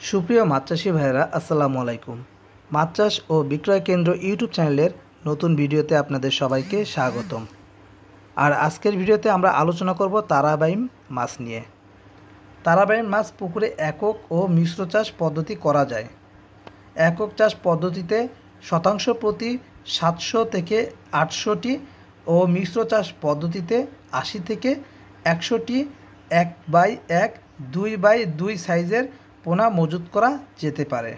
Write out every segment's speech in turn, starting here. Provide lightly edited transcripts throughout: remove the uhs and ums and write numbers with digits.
সুপ্রিয় মাছ চাষি ভাইয়েরা, আসসালামু আলাইকুম। মাছ চাষ ও বিক্রয় কেন্দ্র ইউটিউব চ্যানেলের নতুন ভিডিওতে আপনাদের সবাইকে স্বাগতম। আর আজকের ভিডিওতে আমরা আলোচনা করব তারাবাইম মাছ নিয়ে। তারাবাইম মাছ পুকুরে একক ও মিশ্র চাষ পদ্ধতি করা যায়। একক চাষ পদ্ধতিতে শতাংশ প্রতি 700 থেকে 800টি ও মিশ্র চাষ পদ্ধতিতে 80 থেকে 100টি 1/1, 2/2 সাইজের পোনা মজুত করা যেতে পারে।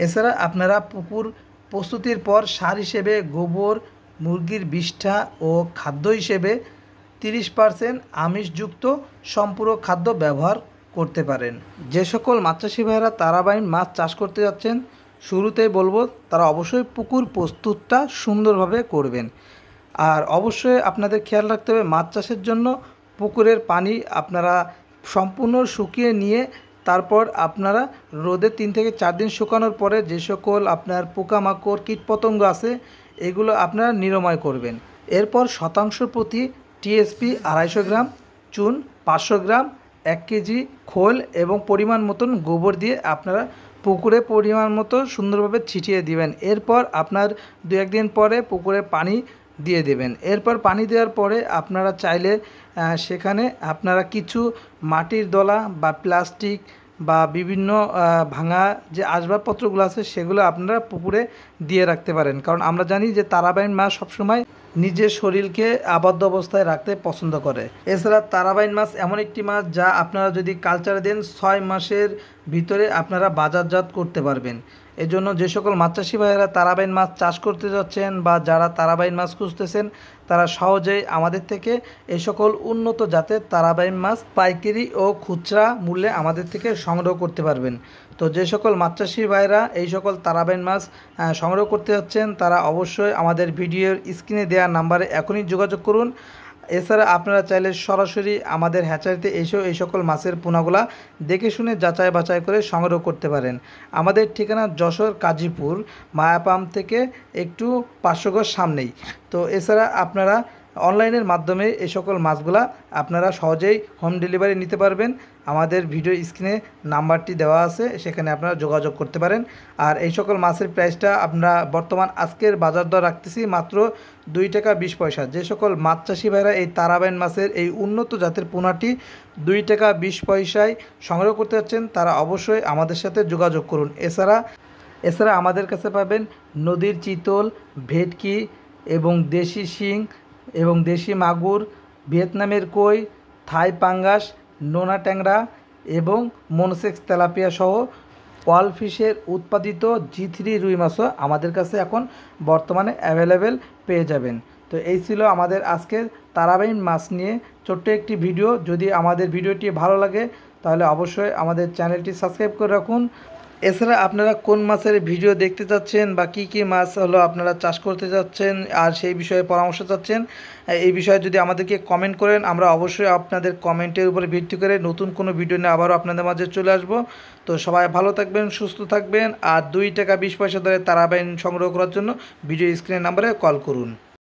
এছাড়া আপনারা পুকুর প্রস্তুতির পর সার হিসেবে গোবর, মুরগির বিষ্ঠা ও খাদ্য হিসেবে 30% আমিষযুক্ত সম্পূরক খাদ্য ব্যবহার করতে পারেন। যে সকল মাছ চাষি ভাইয়েরা তারাবাইম মাছ চাষ করতে যাচ্ছেন, শুরুতেই বলবো তারা অবশ্যই পুকুর প্রস্তুতটা সুন্দরভাবে করবেন। আর অবশ্যই আপনাদের খেয়াল রাখতে হবে মাছ চাষের জন্য পুকুরের পানি আপনারা সম্পূর্ণ শুকিয়ে নিয়ে তারপর আপনারা রোদে 3 থেকে 4 দিন শুকানোর পরে যে সকল আপনার পোকামাকড় কীটপতঙ্গ আছে এগুলো আপনারা নিরাময় করবেন। এরপর শতাংশ প্রতি টিএসপি 250 গ্রাম, চুন 500 গ্রাম, 1 কেজি খোল এবং পরিমাণ মতন গোবর দিয়ে আপনারা পুকুরে পরিমাণ মতো সুন্দরভাবে ছিটিয়ে দিবেন। এরপর আপনার 2-1 দিন পরে পুকুরে পানি দিয়ে দেবেন। এরপর পানি দেওয়ার পরে আপনারা চাইলে সেখানে আপনারা কিছু মাটির দলা বা প্লাস্টিক বা বিভিন্ন ভাঙা যে আসবাবপত্রগুলো আছে সেগুলো আপনারা পুকুরে দিয়ে রাখতে পারেন। কারণ আমরা জানি যে তারাবাইম মাছ সবসময় নিজের শরীরকে আবদ্ধ অবস্থায় রাখতে পছন্দ করে। এছাড়া তারাবাইম মাছ এমন একটি মাছ যা আপনারা যদি কালচারে দেন 6 মাসের ভিতরে আপনারা বাজারজাত করতে পারবেন। এজন্য যে সকল মাছ চাষি ভাইয়েরা তারাবাইম মাছ চাষ করতে যাচ্ছেন বা যারা তারাবাইম মাছ খুঁজতেছেন তারা সহজেই আমাদের থেকে এই সকল উন্নত জাতের তারাবাইম মাছ পাইকারি ও খুচরা মূল্যে আমাদের থেকে সংগ্রহ করতে পারবেন। তো যে সকল মাছ চাষি ভাইয়েরা এই সকল তারাবাইম মাছ সংগ্রহ করতে যাচ্ছেন তারা অবশ্যই আমাদের ভিডিওর স্ক্রিনে দেওয়া নাম্বারে এখনই যোগাযোগ করুন। এছাড়া আপনারা চাইলে সরাসরি আমাদের হ্যাচারিতে এসেও এই সকল মাছের পোনাগুলা দেখে শুনে যাচাই বাছাই করে সংগ্রহ করতে পারেন। আমাদের ঠিকানা যশোর কাজীপুর মায়াপাম থেকে একটু 500 গজ সামনেই। তো এছাড়া আপনারা অনলাইনের মাধ্যমে এই সকল মাছগুলা আপনারা সহজেই হোম ডেলিভারি নিতে পারবেন। আমাদের ভিডিও স্ক্রিনে নাম্বারটি দেওয়া আছে, সেখানে আপনারা যোগাযোগ করতে পারেন। আর এই সকল মাছের প্রাইসটা আমরা বর্তমান আজকের বাজার দর রাখতেছি মাত্র 2 টাকা 20 পয়সা। যে সকল মাছ চাষি ভাইরা এই তারাবাইম মাছের এই উন্নত জাতের পোনাটি 2 টাকা 20 পয়সায় সংগ্রহ করতে যাচ্ছেন তারা অবশ্যই আমাদের সাথে যোগাযোগ করুন। এছাড়া আমাদের কাছে পাবেন নদীর চিতল, ভেটকি এবং দেশি শিং এবং দেশি মাগুর, ভিয়েতনামের কই, থাই পাঙ্গাস, নোনা ট্যাংরা এবং মনসেক্স তেলাপিয়া সহ ওয়াল ফিশের উৎপাদিত G3 রুই মাছও আমাদের কাছে এখন বর্তমানে অ্যাভেলেবেল পেয়ে যাবেন। তো এই ছিল আমাদের আজকের তারাবাইম মাছ নিয়ে ছোট্ট একটি ভিডিও। যদি আমাদের ভিডিওটি ভালো লাগে তাহলে অবশ্যই আমাদের চ্যানেলটি সাবস্ক্রাইব করে রাখুন। এছাড়া আপনারা কোন মাছের ভিডিও দেখতে চাচ্ছেন বা কী কী মাছ হলো আপনারা চাষ করতে যাচ্ছেন আর সেই বিষয়ে পরামর্শ চাচ্ছেন, এই বিষয়ে যদি আমাদেরকে কমেন্ট করেন আমরা অবশ্যই আপনাদের কমেন্টের উপরে ভিত্তি করে নতুন কোনো ভিডিও নিয়ে আবারও আপনাদের মাঝে চলে আসব। তো সবাই ভালো থাকবেন, সুস্থ থাকবেন। আর 2 টাকা 20 পয়সা ধরে তারাবাইম সংগ্রহ করার জন্য ভিডিও স্ক্রিনের নাম্বারে কল করুন।